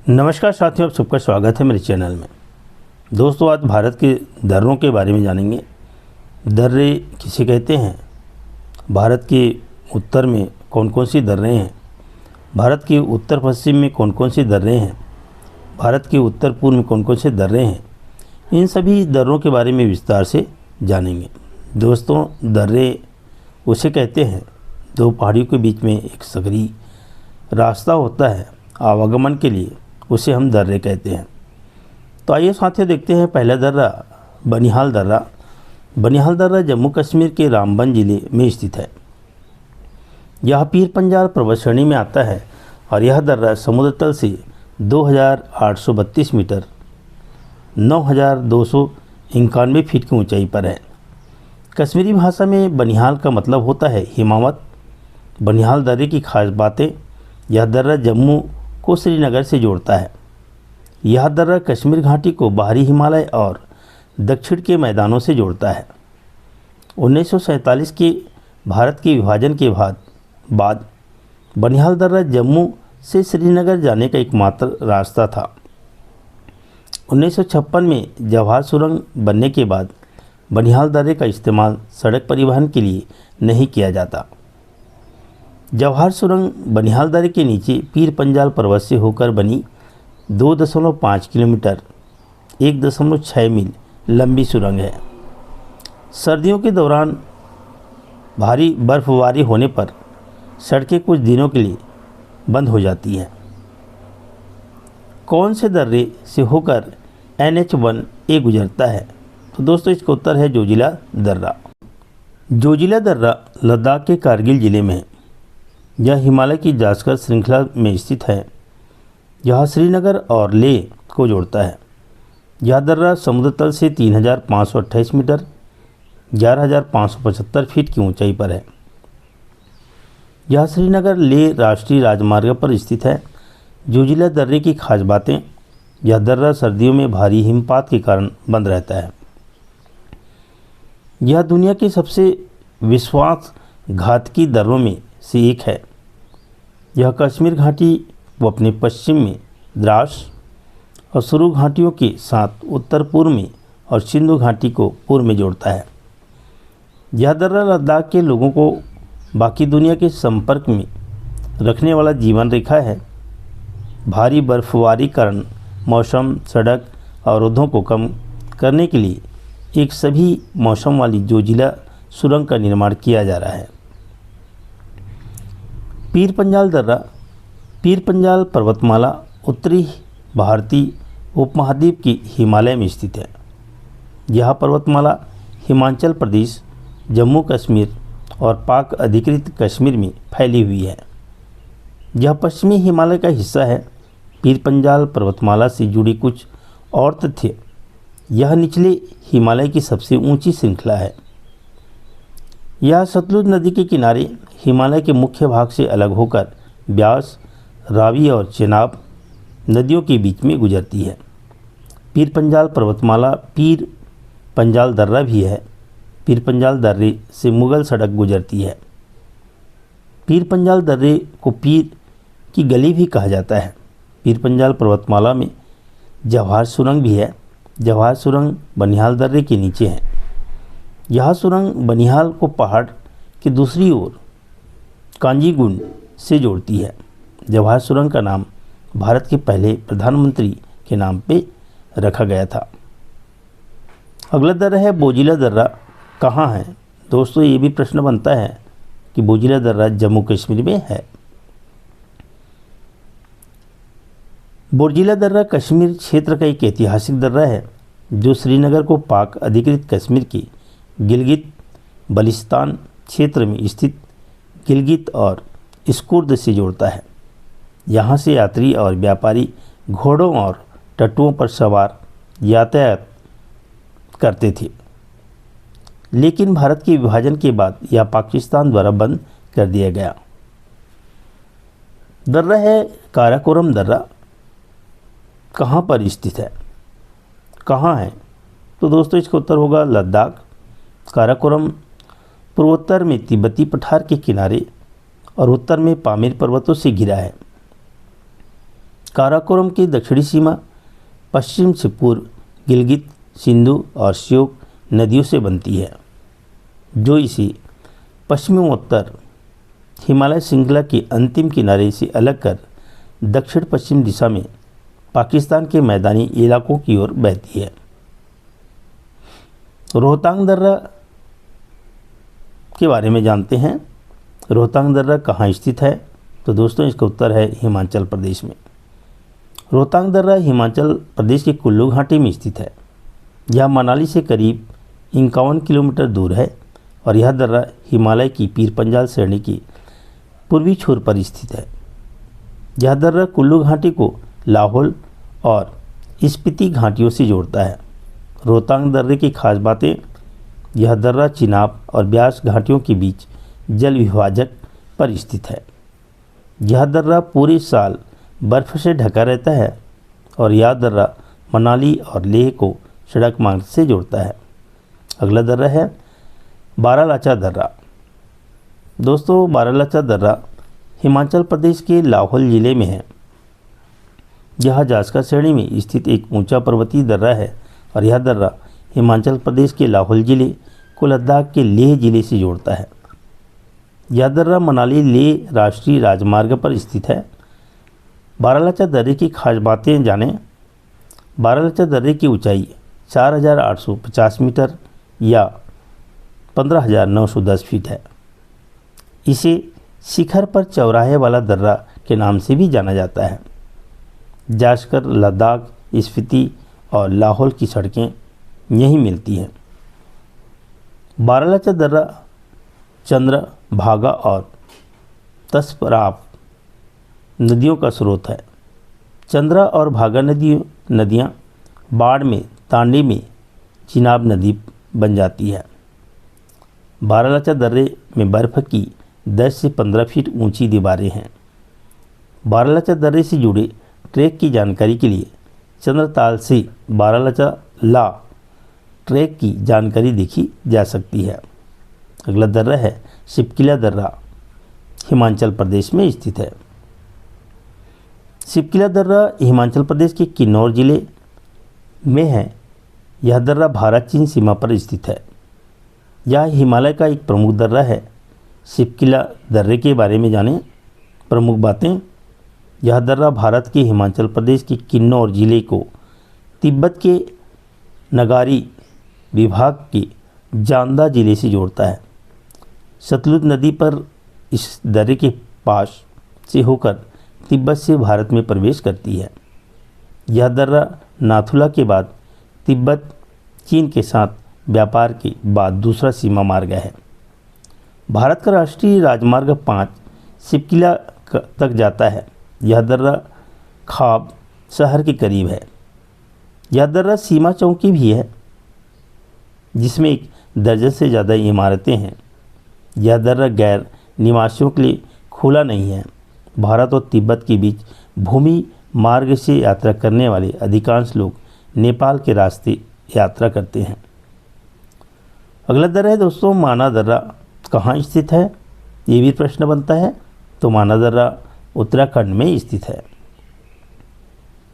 नमस्कार साथियों, आप सबका स्वागत है मेरे चैनल में। दोस्तों, आज भारत के दर्रों के बारे में जानेंगे। दर्रे किसे कहते हैं, भारत के उत्तर में कौन कौन सी दर्रे हैं, भारत के उत्तर पश्चिम में कौन कौन सी दर्रे हैं, भारत के उत्तर पूर्व में कौन कौन से दर्रे हैं, इन सभी दर्रों के बारे में विस्तार से जानेंगे। दोस्तों, दर्रे उसे कहते हैं दो पहाड़ियों के बीच में एक सकरी रास्ता होता है आवागमन के लिए, उसे हम दर्रे कहते हैं। तो आइए साथियों, देखते हैं पहला दर्रा बनिहाल दर्रा। बनिहाल दर्रा जम्मू कश्मीर के रामबन जिले में स्थित है। यह पीर पंजाल पर्वत श्रेणी में आता है और यह दर्रा समुद्र तल से 2832 मीटर 9291 फीट की ऊंचाई पर है। कश्मीरी भाषा में बनिहाल का मतलब होता है हिमावत। बनिहाल दर्रे की खास बातें, यह दर्रा जम्मू को श्रीनगर से जोड़ता है। यह दर्रा कश्मीर घाटी को बाहरी हिमालय और दक्षिण के मैदानों से जोड़ता है। 1947 के भारत के विभाजन के बाद बनिहाल दर्रा जम्मू से श्रीनगर जाने का एकमात्र रास्ता था। 1956 में जवाहर सुरंग बनने के बाद बनिहाल दर्रे का इस्तेमाल सड़क परिवहन के लिए नहीं किया जाता। जवाहर सुरंग बनिहाल दर्रे के नीचे पीर पंजाल पर्वत से होकर बनी 2.5 किलोमीटर 1.6 मील लंबी सुरंग है। सर्दियों के दौरान भारी बर्फबारी होने पर सड़कें कुछ दिनों के लिए बंद हो जाती हैं। कौन से दर्रे से होकर NH1A गुजरता है? तो दोस्तों, इसका उत्तर है जोजिला दर्रा। जोजिला दर्रा लद्दाख के कारगिल ज़िले में है। यह हिमालय की जास्कर श्रृंखला में स्थित है। यह श्रीनगर और लेह को जोड़ता है। यह दर्रा समुद्र तल से 3528 मीटर 11575 फीट की ऊंचाई पर है। यह श्रीनगर लेह राष्ट्रीय राजमार्ग पर स्थित है। जोजिला दर्रे की खास बातें, यह दर्रा सर्दियों में भारी हिमपात के कारण बंद रहता है। यह दुनिया के सबसे विश्वासघातकी दर्रों में से एक है। यह कश्मीर घाटी व अपने पश्चिम में द्रास और सुरू घाटियों के साथ उत्तर पूर्व में और सिंधु घाटी को पूर्व में जोड़ता है। यह दर्रा लद्दाख के लोगों को बाकी दुनिया के संपर्क में रखने वाला जीवन रेखा है। भारी बर्फबारी कारण मौसम सड़क अवरोधों को कम करने के लिए एक सभी मौसम वाली जोजिला सुरंग का निर्माण किया जा रहा है। पीर पंजाल दर्रा पीर पंजाल पर्वतमाला उत्तरी भारतीय उपमहाद्वीप की हिमालय में स्थित है। यह पर्वतमाला हिमाचल प्रदेश, जम्मू कश्मीर और पाक अधिकृत कश्मीर में फैली हुई है। यह पश्चिमी हिमालय का हिस्सा है। पीर पंजाल पर्वतमाला से जुड़ी कुछ और तथ्य, यह निचले हिमालय की सबसे ऊंची श्रृंखला है। यह सतलुज नदी के किनारे हिमालय के मुख्य भाग से अलग होकर ब्यास, रावी और चेनाब नदियों के बीच में गुजरती है। पीर पंजाल पर्वतमाला पीर पंजाल दर्रा भी है। पीर पंजाल दर्रे से मुगल सड़क गुजरती है। पीर पंजाल दर्रे को पीर की गली भी कहा जाता है। पीर पंजाल पर्वतमाला में जवाहर सुरंग भी है। जवाहर सुरंग बनिहाल दर्रे के नीचे है। यह सुरंग बनिहाल को पहाड़ की दूसरी ओर कांजीगुंड से जोड़ती है। जवाहर सुरंग का नाम भारत के पहले प्रधानमंत्री के नाम पे रखा गया था। अगला दर्रा है बोजिला दर्रा। कहाँ है? दोस्तों, ये भी प्रश्न बनता है कि बोजिला दर्रा जम्मू कश्मीर में है। बोजिला दर्रा कश्मीर क्षेत्र का एक ऐतिहासिक दर्रा है जो श्रीनगर को पाक अधिकृत कश्मीर के गिलगित बल्तिस्तान क्षेत्र में स्थित गिलगित और स्कुर्द से जोड़ता है। यहाँ से यात्री और व्यापारी घोड़ों और टट्टुओं पर सवार यातायात करते थे, लेकिन भारत के विभाजन के बाद यह पाकिस्तान द्वारा बंद कर दिया गया। दर्रा है काराकोरम दर्रा। कहाँ पर स्थित है? कहाँ है? तो दोस्तों, इसका उत्तर होगा लद्दाख। काराकोरम पूर्वोत्तर में तिब्बती पठार के किनारे और उत्तर में पामीर पर्वतों से घिरा है। काराकोरम की दक्षिणी सीमा पश्चिम से पूर्व गिलगित, सिंधु और श्योक नदियों से बनती है, जो इसे पश्चिमोत्तर हिमालय श्रृंखला के अंतिम किनारे से अलग कर दक्षिण पश्चिम दिशा में पाकिस्तान के मैदानी इलाकों की ओर बहती है। रोहतांग दर्रा के बारे में जानते हैं। रोहतांग दर्रा कहाँ स्थित है? तो दोस्तों इसका उत्तर है हिमाचल प्रदेश में। रोहतांग दर्रा हिमाचल प्रदेश के कुल्लू घाटी में स्थित है। यह मनाली से करीब 51 किलोमीटर दूर है और यह दर्रा हिमालय की पीर पंजाल श्रेणी की पूर्वी छोर पर स्थित है। यह दर्रा कुल्लू घाटी को लाहौल और स्पीति घाटियों से जोड़ता है। रोहतांग दर्रे की खास बातें: यह दर्रा चिनाब और ब्यास घाटियों के बीच जल विभाजक पर स्थित है। यह दर्रा पूरे साल बर्फ से ढका रहता है और यह दर्रा मनाली और लेह को सड़क मार्ग से जोड़ता है। अगला दर्रा है बारालाचा दर्रा। दोस्तों, बारालाचा दर्रा हिमाचल प्रदेश के लाहौल ज़िले में है। यह जास्कर श्रेणी में स्थित एक ऊंचा पर्वतीय दर्रा है और यह दर्रा हिमाचल प्रदेश के लाहौल ज़िले को लद्दाख के लेह ज़िले से जोड़ता है। यह दर्रा मनाली लेह राष्ट्रीय राजमार्ग पर स्थित है। बारालाचा दर्रे की खास बातें जानें। बारालाचा दर्रे की ऊंचाई 4,850 मीटर या 15,910 फीट है। इसे शिखर पर चौराहे वाला दर्रा के नाम से भी जाना जाता है। जास्कर, लद्दाख, स्पीति और लाहौल की सड़कें यहीं मिलती हैं। बारालाचा दर्रा चंद्र, भागा और तस्पराप नदियों का स्रोत है। चंद्रा और भागा नदियाँ बाढ़ में तांडी में चिनाब नदी बन जाती है। बारालाचा दर्रे में बर्फ़ की 10 से 15 फीट ऊंची दीवारें हैं। बारालाचा दर्रे से जुड़े ट्रैक की जानकारी के लिए चंद्रताल से बारालाचा ला ट्रैक की जानकारी देखी जा सकती है। अगला दर्रा है शिपकिला दर्रा, हिमाचल प्रदेश में स्थित है। शिपकिला दर्रा हिमाचल प्रदेश के किन्नौर जिले में है। यह दर्रा भारत चीन सीमा पर स्थित है। यह हिमालय का एक प्रमुख दर्रा है। शिपकिला दर्रे के बारे में जानें। प्रमुख बातें: यह दर्रा भारत के हिमाचल प्रदेश के किन्नौर जिले को तिब्बत के नगारी विभाग के जांदा जिले से जोड़ता है। सतलुज नदी पर इस दर्रे के पास से होकर तिब्बत से भारत में प्रवेश करती है। यह दर्रा नाथुला के बाद तिब्बत चीन के साथ व्यापार के बाद दूसरा सीमा मार्ग है। भारत का राष्ट्रीय राजमार्ग 5 शिपकिला तक जाता है। यह दर्रा खाब शहर के करीब है। यह दर्रा सीमा चौकी भी है, जिसमें 1 दर्जन से ज़्यादा इमारतें हैं। यह दर्रा गैर निवासियों के लिए खुला नहीं है। भारत और तिब्बत के बीच भूमि मार्ग से यात्रा करने वाले अधिकांश लोग नेपाल के रास्ते यात्रा करते हैं। अगला दर्रा है दोस्तों माना दर्रा। कहाँ स्थित है? ये भी प्रश्न बनता है। तो माना दर्रा उत्तराखंड में स्थित है।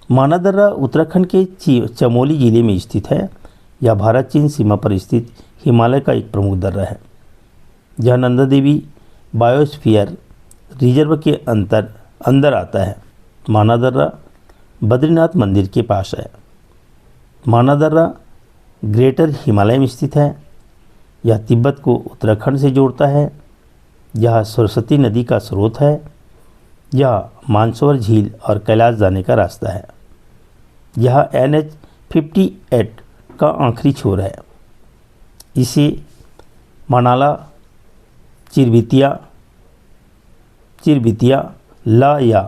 माना दर्रा उत्तराखंड के चमोली जिले में स्थित है। यह भारत चीन सीमा पर स्थित हिमालय का एक प्रमुख दर्रा है। यह नंदा देवी बायोस्फीयर रिजर्व के अंदर आता है। माना दर्रा बद्रीनाथ मंदिर के पास है। माना दर्रा ग्रेटर हिमालय में स्थित है। यह तिब्बत को उत्तराखंड से जोड़ता है। यह सरस्वती नदी का स्रोत है। यह मानसरोवर झील और कैलाश जाने का रास्ता है। यह NH 58 का आखिरी छोर है। इसे मनाला चिरबितिया ला या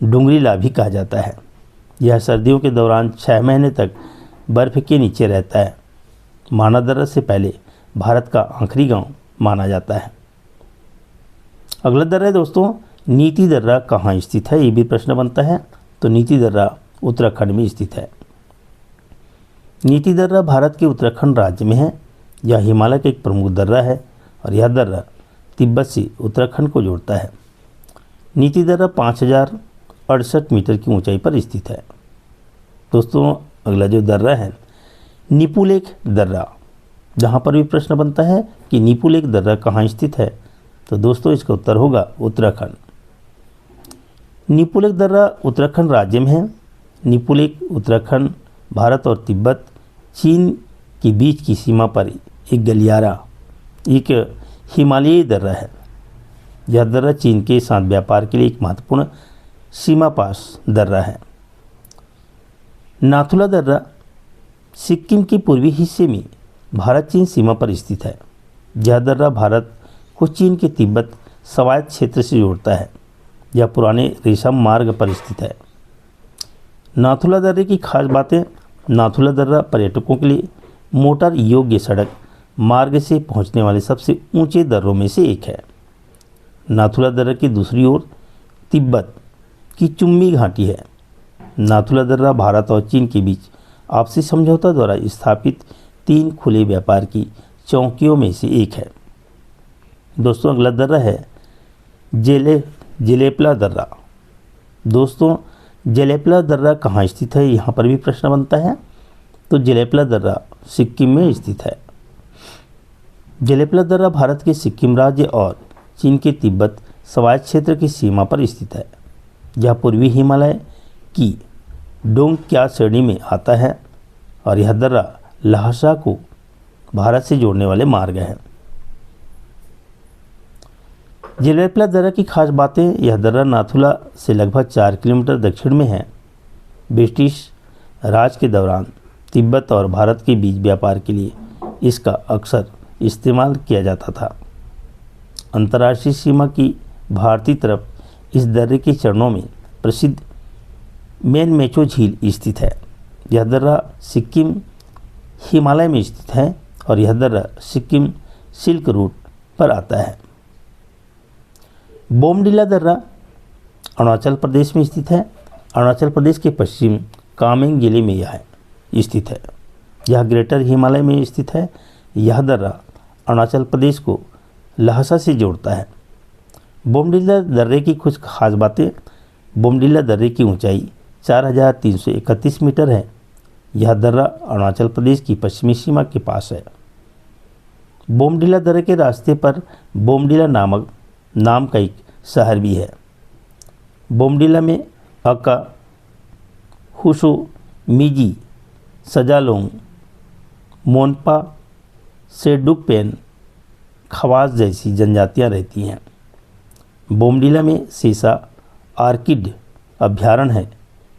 डुंगरी ला भी कहा जाता है। यह सर्दियों के दौरान 6 महीने तक बर्फ़ के नीचे रहता है। माना दर्रा से पहले भारत का आखिरी गांव माना जाता है। अगला दर्रा है दोस्तों नीति दर्रा। कहाँ स्थित है? ये भी प्रश्न बनता है। तो नीति दर्रा उत्तराखंड में स्थित है। नीति दर्रा भारत के उत्तराखंड राज्य में है। यह हिमालय का एक प्रमुख दर्रा है और यह दर्रा तिब्बत से उत्तराखंड को जोड़ता है। नीति दर्रा 68 मीटर की ऊंचाई पर स्थित है। दोस्तों अगला जो दर्रा है निपुलेख दर्रा, जहाँ पर भी प्रश्न बनता है कि निपुलेख दर्रा कहाँ स्थित है, तो दोस्तों इसका उत्तर होगा उत्तराखंड। निपुलेख दर्रा उत्तराखंड राज्य में है। निपुलेख उत्तराखंड, भारत और तिब्बत, चीन के बीच की सीमा पर एक गलियारा, एक हिमालयी दर्रा है। यह दर्रा चीन के साथ व्यापार के लिए एक महत्वपूर्ण सीमा पास दर्रा है। नाथुला दर्रा सिक्किम के पूर्वी हिस्से में भारत चीन सीमा पर स्थित है। यह दर्रा भारत को चीन के तिब्बत स्वायत्त क्षेत्र से जोड़ता है। यह पुराने रेशम मार्ग पर स्थित है। नाथुला दर्रे की खास बातें। नाथुला दर्रा पर्यटकों के लिए मोटर योग्य सड़क मार्ग से पहुंचने वाले सबसे ऊंचे दर्रों में से एक है। नाथुला दर्रे की दूसरी ओर तिब्बत की चुम्बी घाटी है। नाथुला दर्रा भारत और चीन के बीच आपसी समझौता द्वारा स्थापित 3 खुले व्यापार की चौकियों में से एक है। दोस्तों अगला दर्रा है जेलेपला दर्रा। दोस्तों जेलेपला दर्रा कहाँ स्थित है, यहाँ पर भी प्रश्न बनता है। तो जेलेपला दर्रा सिक्किम में स्थित है। जेलेपला दर्रा भारत के सिक्किम राज्य और चीन के तिब्बत स्वायत्त क्षेत्र की सीमा पर स्थित है। यह पूर्वी हिमालय की डोंगक्या श्रेणी में आता है और यह दर्रा लहासा को भारत से जोड़ने वाले मार्ग है। जेलेपला दर्रा की खास बातें। यह दर्रा नाथुला से लगभग 4 किलोमीटर दक्षिण में है। ब्रिटिश राज के दौरान तिब्बत और भारत के बीच व्यापार के लिए इसका अक्सर इस्तेमाल किया जाता था। अंतर्राष्ट्रीय सीमा की भारतीय तरफ इस दर्रे के चरणों में प्रसिद्ध मेनमेचो झील स्थित है। यह दर्रा सिक्किम हिमालय में स्थित है और यह दर्रा सिक्किम सिल्क रूट पर आता है। बोमडिला दर्रा अरुणाचल प्रदेश में स्थित है। अरुणाचल प्रदेश के पश्चिम कामेंग जिले में यह स्थित है। यह ग्रेटर हिमालय में स्थित है। यह दर्रा अरुणाचल प्रदेश को लहासा से जोड़ता है। बोमडिला दर्रे की कुछ खास बातें। बोमडिला दर्रे की ऊंचाई 4331 मीटर है। यह दर्रा अरुणाचल प्रदेश की पश्चिमी सीमा के पास है। बोमडिला दर्रे के रास्ते पर बोमडिला नाम का एक शहर भी है। बोमडिला में अका, हुसो, मिजी, सजालोंग, मोनपा, सेडुकपेन, खवास जैसी जनजातियां रहती हैं। बोमडिला में सीसा आर्किड अभ्यारण्य है।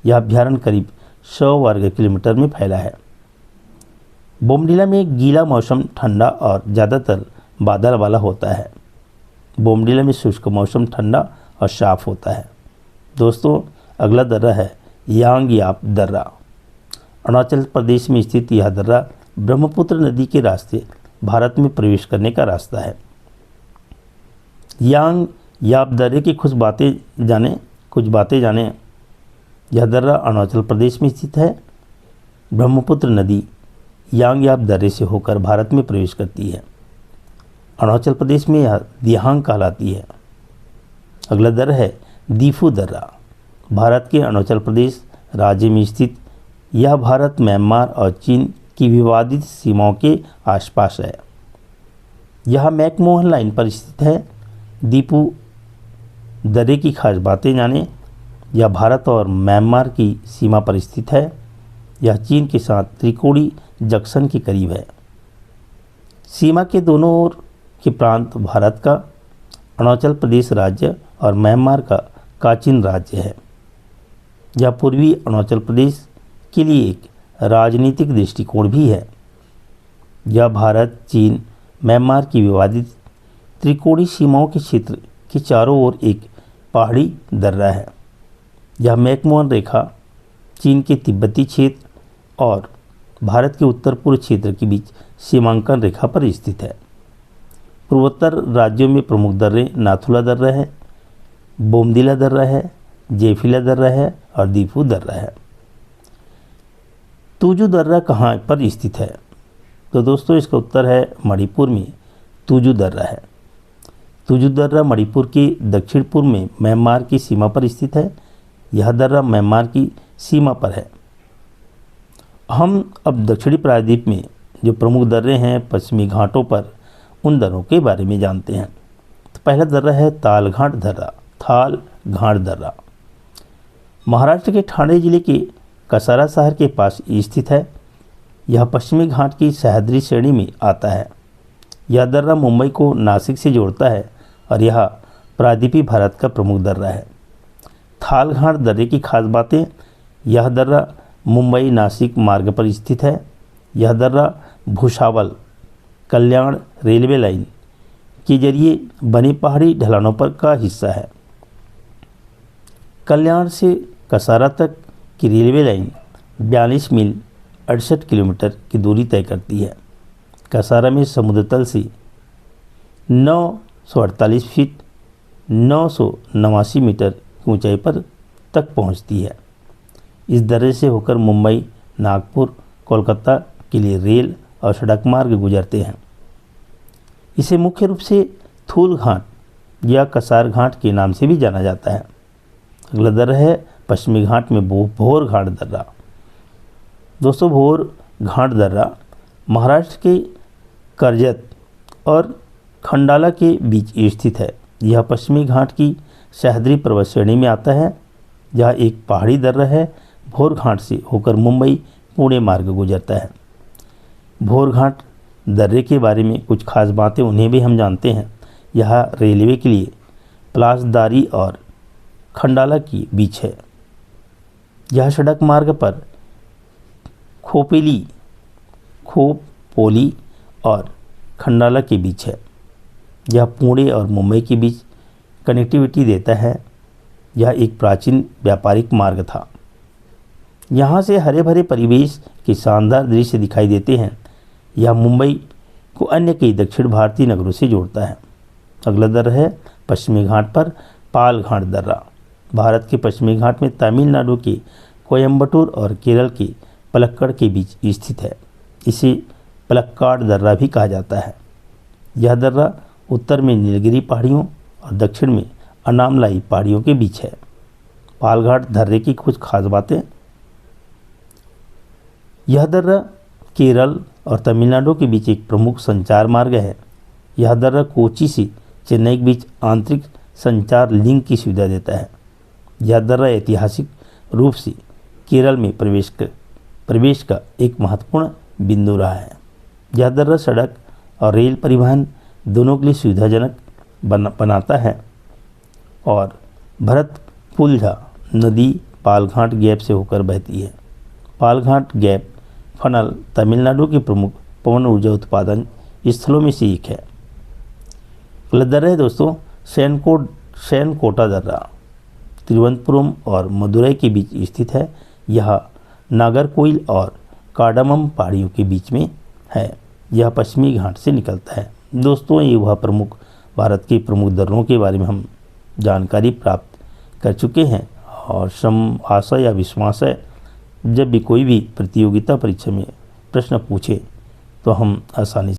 यह अभ्यारण्य करीब 100 वर्ग किलोमीटर में फैला है। बोमडिला में गीला मौसम ठंडा और ज़्यादातर बादल वाला होता है। बोमडिला में शुष्क मौसम ठंडा और साफ होता है। दोस्तों अगला दर्रा है यांगयाप दर्रा। अरुणाचल प्रदेश में स्थित यह दर्रा ब्रह्मपुत्र नदी के रास्ते भारत में प्रवेश करने का रास्ता है। यांगयाप दर्रे की कुछ बातें जानें। यह दर्रा अरुणाचल प्रदेश में स्थित है। ब्रह्मपुत्र नदी यांगयाप दर्रे से होकर भारत में प्रवेश करती है। अरुणाचल प्रदेश में यह दिहांग कहलाती है। अगला दर्रा है दीफू दर्रा। भारत के अरुणाचल प्रदेश राज्य में स्थित यह भारत, म्यांमार और चीन की विवादित सीमाओं के आसपास है। यह मैकमोहन लाइन पर स्थित है। दीफू दर्रे की खास बातें जानें। यह भारत और म्यांमार की सीमा पर स्थित है। यह चीन के साथ त्रिकोणी जंक्शन के करीब है। सीमा के दोनों ओर के प्रांत भारत का अरुणाचल प्रदेश राज्य और म्यांमार का काचिन राज्य है। यह पूर्वी अरुणाचल प्रदेश के लिए एक राजनीतिक दृष्टिकोण भी है। यह भारत, चीन, म्यांमार की विवादित त्रिकोणीय सीमाओं के क्षेत्र के चारों ओर एक पहाड़ी दर्रा है। यह मैकमोहन रेखा चीन के तिब्बती क्षेत्र और भारत के उत्तर पूर्व क्षेत्र के बीच सीमांकन रेखा पर स्थित है। पूर्वोत्तर राज्यों में प्रमुख दर्रे नाथुला दर्रा है, बोमडिला दर्रा है, जेफिला दर्रा है और दीफू दर्रा है। तुजू दर्रा कहाँ पर स्थित है? तो दोस्तों इसका उत्तर है मणिपुर में तुजू दर्रा है। तुजू दर्रा मणिपुर के दक्षिण पूर्व में म्यांमार की सीमा पर स्थित है। यह दर्रा म्यांमार की सीमा पर है। हम अब दक्षिणी प्रायद्वीप में जो प्रमुख दर्रे हैं पश्चिमी घाटों पर, उन दर्रों के बारे में जानते हैं। तो पहला दर्रा है थाल घाट दर्रा। थाल घाट दर्रा महाराष्ट्र के ठाणे जिले के कसारा शहर के पास स्थित है। यह पश्चिमी घाट की सह्याद्री श्रेणी में आता है। यह दर्रा मुंबई को नासिक से जोड़ता है और यह प्रायद्वीपीय भारत का प्रमुख दर्रा है। थाल घाट दर्रे की खास बातें, यह दर्रा मुंबई नासिक मार्ग पर स्थित है। यह दर्रा भुसावल कल्याण रेलवे लाइन के जरिए बनी पहाड़ी ढलानों पर का हिस्सा है। कल्याण से कसारा तक की रेलवे लाइन 42 मील 68 किलोमीटर की दूरी तय करती है। कसारा में समुद्र तल से 948 फीट 989 मीटर की ऊंचाई पर तक पहुंचती है। इस दर्रे से होकर मुंबई, नागपुर, कोलकाता के लिए रेल और सड़क मार्ग गुजरते हैं। इसे मुख्य रूप से थूल घाट या कसार घाट के नाम से भी जाना जाता है। अगला दर्रा है पश्चिमी घाट में भोर घाट दर्रा। दोस्तों, भोर घाट दर्रा महाराष्ट्र के कर्जत और खंडाला के बीच स्थित है। यह पश्चिमी घाट की सह्याद्री पर्वत श्रेणी में आता है। यह एक पहाड़ी दर्रा है। भोर घाट से होकर मुंबई पुणे मार्ग गुजरता है। भोर घाट दर्रे के बारे में कुछ खास बातें उन्हें भी हम जानते हैं। यह रेलवे के लिए पलासदारी और खंडाला के बीच है। यह सड़क मार्ग पर खोपोली और खंडाला के बीच है। यह पुणे और मुंबई के बीच कनेक्टिविटी देता है। यह एक प्राचीन व्यापारिक मार्ग था। यहाँ से हरे भरे परिवेश के शानदार दृश्य दिखाई देते हैं। यह मुंबई को अन्य कई दक्षिण भारतीय नगरों से जोड़ता है। अगला दर्रा है पश्चिमी घाट पर पाल घाट दर्रा। भारत के पश्चिमी घाट में तमिलनाडु के कोयम्बटूर और केरल के पलक्कड़ के बीच स्थित है। इसे पलक्काड दर्रा भी कहा जाता है। यह दर्रा उत्तर में नीलगिरी पहाड़ियों और दक्षिण में अनामलाई पहाड़ियों के बीच है। पालघाट दर्रे की कुछ खास बातें, यह दर्रा केरल और तमिलनाडु के बीच एक प्रमुख संचार मार्ग है। यह दर्रा कोची से चेन्नई के बीच आंतरिक संचार लिंक की सुविधा देता है। यह दर्रा ऐतिहासिक रूप से केरल में प्रवेश का एक महत्वपूर्ण बिंदु रहा है। यह दर्रा सड़क और रेल परिवहन दोनों के लिए सुविधाजनक बनाता है और भरतपुलझा नदी पालघाट गैप से होकर बहती है। पालघाट गैप फनल तमिलनाडु के प्रमुख पवन ऊर्जा उत्पादन स्थलों में से एक है। अगला दर्रा है दोस्तों सैनकोटा दर्रा। तिरुवनंतपुरम और मदुरई के बीच स्थित है। यह नागरकोइल और कार्डामम पहाड़ियों के बीच में है। यह पश्चिमी घाट से निकलता है। दोस्तों, ये वह भारत के प्रमुख दर्रों के बारे में हम जानकारी प्राप्त कर चुके हैं और आशा या विश्वास है जब भी कोई भी प्रतियोगिता परीक्षा में प्रश्न पूछे तो हम आसानी से